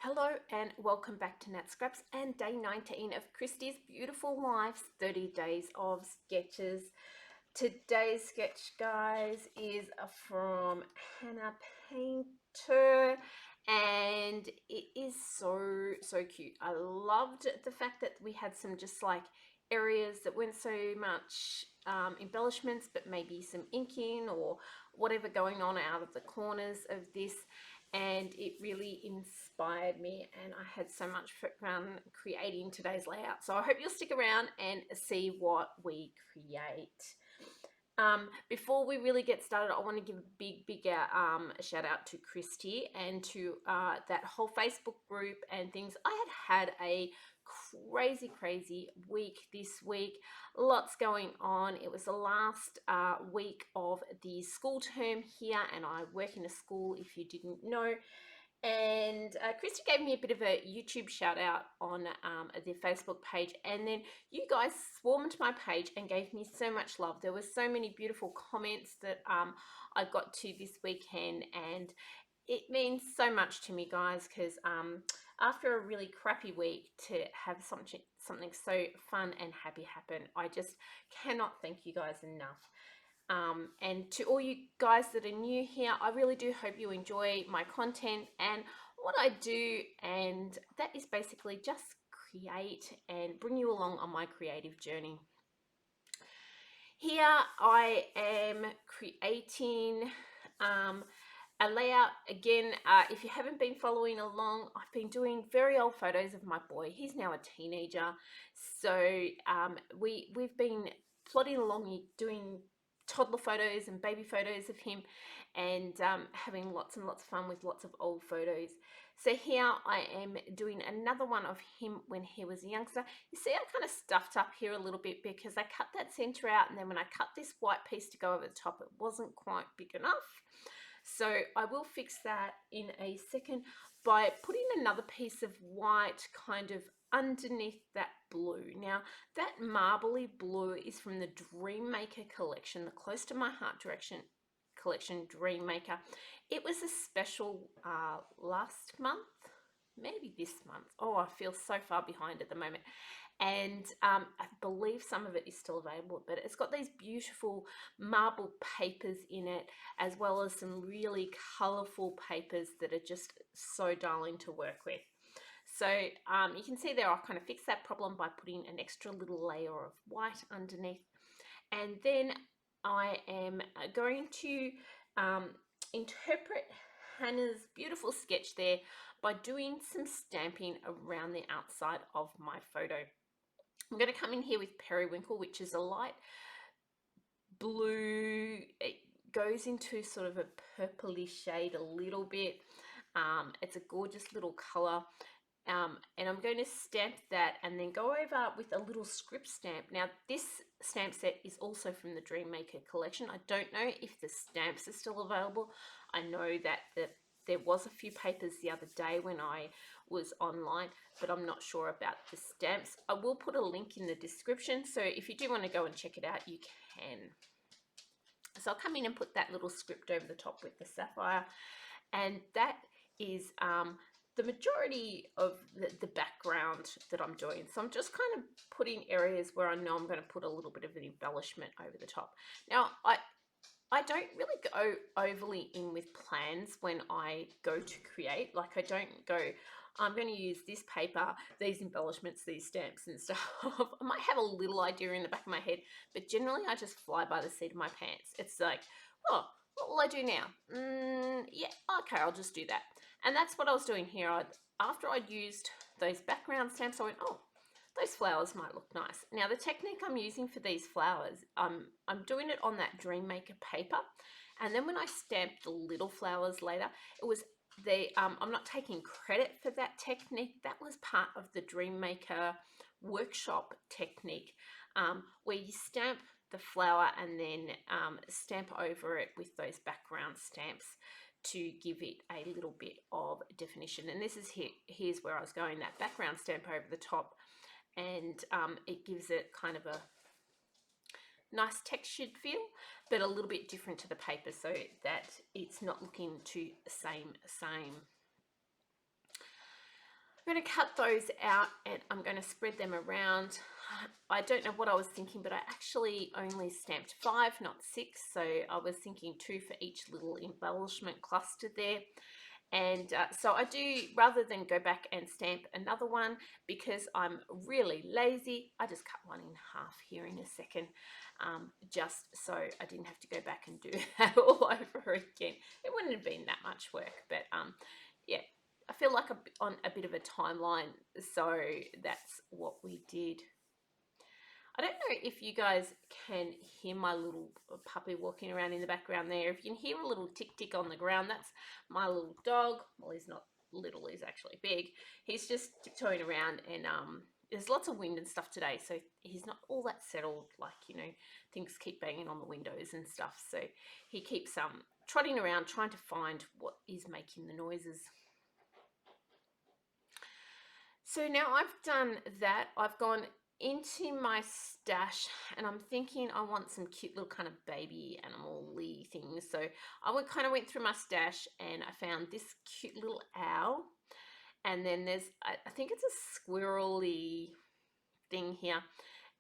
Hello and welcome back to Nat Scraps and day 19 of Christy's Beautiful Life's 30 Days of Sketches. Today's sketch, guys, is from Hannah Painter and it is so cute. I loved the fact that we had some just like areas that weren't so much embellishments, but maybe some inking or whatever going on out of the corners of this, and it really inspired me and I had so much fun creating today's layout. So I hope you'll stick around and see what we create. Before we really get started, I want to give a big shout out to Christy and to that whole Facebook group and things. I had a crazy week this week. Lots going on. It was the last week of the school term here, and I work in a school, if you didn't know. And Christy gave me a bit of a YouTube shout out on the Facebook page, and then you guys swarmed my page and gave me so much love. There were so many beautiful comments that I got to this weekend, and it means so much to me, guys, because after a really crappy week, to have something so fun and happy happen, I just cannot thank you guys enough. And to all you guys that are new here, I really do hope you enjoy my content and what I do, and that is basically just create and bring you along on my creative journey. Here I am creating a layout again. If you haven't been following along, I've been doing very old photos of my boy. He's now a teenager, so we've been plodding along doing toddler photos and baby photos of him, and having lots and lots of fun with lots of old photos. So here I am doing another one of him when he was a youngster. You see, I kind of stuffed up here a little bit because I cut that center out, and then when I cut this white piece to go over the top, it wasn't quite big enough. So I will fix that in a second by putting another piece of white kind of underneath that blue. Now that marbly blue is from the Dreammaker collection, the Close to My Heart direction collection Dreammaker. It was a special last month, maybe this month. Oh, I feel so far behind at the moment. And I believe some of it is still available, but it's got these beautiful marble papers in it, as well as some really colourful papers that are just so darling to work with. So you can see there I kind of fixed that problem by putting an extra little layer of white underneath. And then I am going to interpret Hannah's beautiful sketch there by doing some stamping around the outside of my photo. I'm going to come in here with Periwinkle, which is a light blue. It goes into sort of a purpley shade a little bit. It's a gorgeous little color. And I'm going to stamp that and then go over with a little script stamp. Now this stamp set is also from the Dreammaker collection. I don't know if the stamps are still available. I know that there was a few papers the other day when I was online, but I'm not sure about the stamps. I will put a link in the description, so if you do want to go and check it out, you can. So I'll come in and put that little script over the top with the sapphire, and that is the majority of the background that I'm doing. So I'm just kind of putting areas where I know I'm going to put a little bit of an embellishment over the top. Now I don't really go overly in with plans when I go to create. Like, I don't go, I'm going to use this paper, these embellishments, these stamps and stuff. I might have a little idea in the back of my head, but generally I just fly by the seat of my pants. It's like, oh, what will I do now? Yeah, okay, I'll just do that. And that's what I was doing here. After I'd used those background stamps, I went, oh, those flowers might look nice. Now the technique I'm using for these flowers, I'm doing it on that Dreammaker paper, and then when I stamped the little flowers later, it was I'm not taking credit for that technique. That was part of the Dreammaker workshop technique, where you stamp the flower and then stamp over it with those background stamps to give it a little bit of definition. And this is here's where I was going, that background stamp over the top, and it gives it kind of a nice textured feel, but a little bit different to the paper, so that it's not looking too same. I'm going to cut those out and I'm going to spread them around. I don't know what I was thinking, but I actually only stamped 5, not 6. So I was thinking 2 for each little embellishment cluster there. And so I do, rather than go back and stamp another one, because I'm really lazy, I just cut one in half here in a second, just so I didn't have to go back and do that all over again. It wouldn't have been that much work, but yeah, I feel like I'm on a bit of a timeline, so that's what we did. I don't know if you guys can hear my little puppy walking around in the background there. If you can hear a little tick tick on the ground, that's my little dog. Well, he's not little, he's actually big. He's just tiptoeing around, and there's lots of wind and stuff today, so he's not all that settled, like, you know, things keep banging on the windows and stuff. So he keeps trotting around trying to find what is making the noises. So now I've done that. I've gone into my stash and I'm thinking I want some cute little kind of baby animal-y things. So I went through my stash and I found this cute little owl. And then there's, I think it's a squirrely thing here.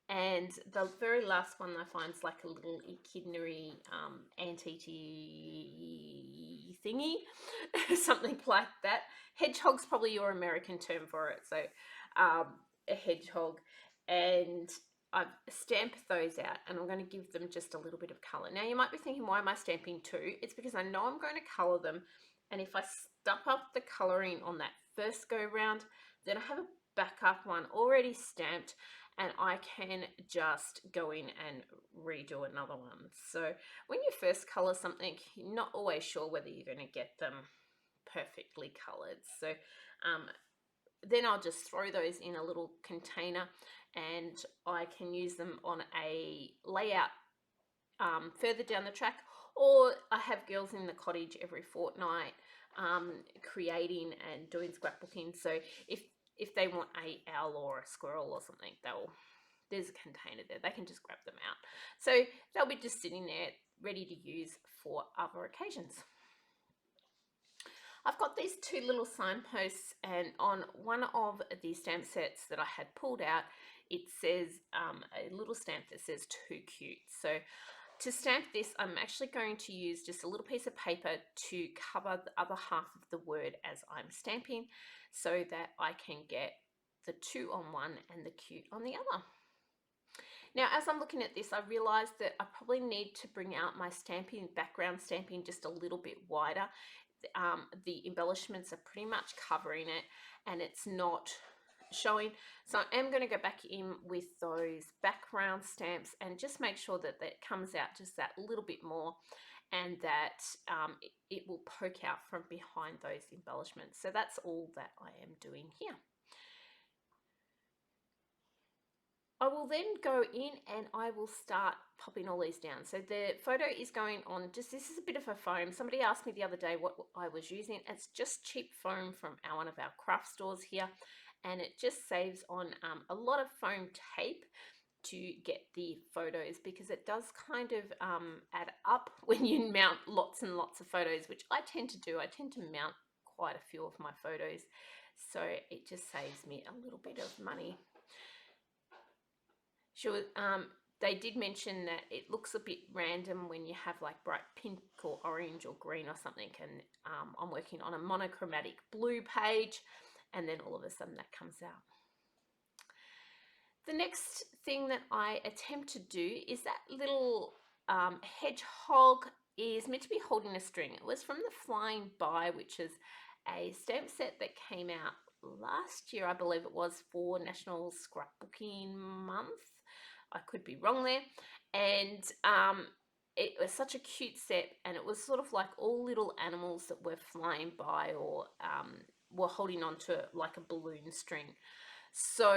And the very last one I find is like a little echidnary anteater thingy, something like that. Hedgehog's probably your American term for it. So a hedgehog. And I've stamped those out and I'm going to give them just a little bit of colour. Now you might be thinking, why am I stamping 2? It's because I know I'm going to colour them. And if I stuff up the colouring on that first go round, then I have a backup one already stamped, and I can just go in and redo another one. So when you first colour something, you're not always sure whether you're going to get them perfectly coloured. So then I'll just throw those in a little container and I can use them on a layout further down the track, or I have girls in the cottage every fortnight creating and doing scrapbooking. So if they want a owl or a squirrel or something, there's a container there, they can just grab them out. So they'll be just sitting there ready to use for other occasions. I've got these 2 little signposts, and on one of the stamp sets that I had pulled out, it says a little stamp that says "too cute." So to stamp this, I'm actually going to use just a little piece of paper to cover the other half of the word as I'm stamping, so that I can get the 2 on one and the cute on the other. Now, as I'm looking at this, I realized that I probably need to bring out my stamping, background stamping, just a little bit wider. The embellishments are pretty much covering it and it's not showing. So I am going to go back in with those background stamps and just make sure that that comes out just that little bit more, and that it will poke out from behind those embellishments. So that's all that I am doing here. I will then go in and I will start popping all these down. So the photo is going on, just this is a bit of a foam. Somebody asked me the other day what I was using. It's just cheap foam from one of our craft stores here, and it just saves on a lot of foam tape to get the photos, because it does kind of add up when you mount lots and lots of photos, which I tend to do. I tend to mount quite a few of my photos, so it just saves me a little bit of money. Sure, they did mention that it looks a bit random when you have like bright pink or orange or green or something, and I'm working on a monochromatic blue page, and then all of a sudden that comes out. The next thing that I attempt to do is that little hedgehog is meant to be holding a string. It was from the Flying By, which is a stamp set that came out last year, I believe it was, for National Scrapbooking Month. I could be wrong there. And it was such a cute set, and it was sort of like all little animals that were flying by or were holding on to like a balloon string. So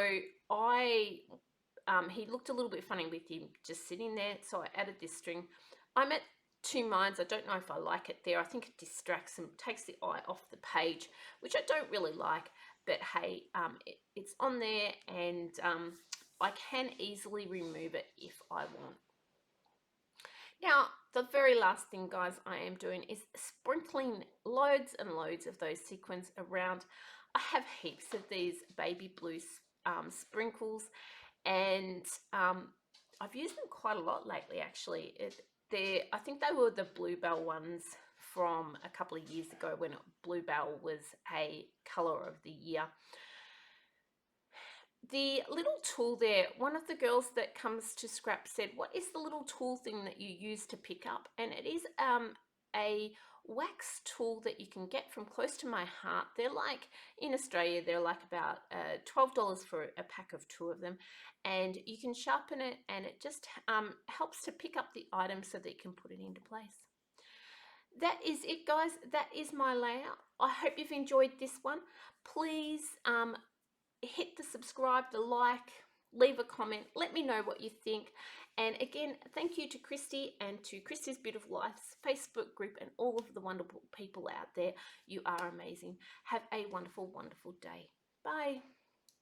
he looked a little bit funny with him just sitting there, so I added this string. I'm at 2 minds. I don't know if I like it there. I think it distracts and takes the eye off the page, which I don't really like, but hey, it's on there, and I can easily remove it if I want. Now, the very last thing, guys, I am doing is sprinkling loads and loads of those sequins around. I have heaps of these baby blue sprinkles, and I've used them quite a lot lately actually. I think they were the Bluebell ones from a couple of years ago when Bluebell was a colour of the year. The little tool there, one of the girls that comes to scrap said, what is the little tool thing that you use to pick up? And it is a wax tool that you can get from Close to My Heart. They're like, in Australia, they're like about $12 for a pack of 2 of them, and you can sharpen it, and it just helps to pick up the item so that you can put it into place. That is it, guys. That is my layout. I hope you've enjoyed this one. Please hit the subscribe, the like, leave a comment, let me know what you think. And again, thank you to Christy and to Christy's Beautiful Life's Facebook group and all of the wonderful people out there. You are amazing. Have a wonderful, wonderful day. Bye.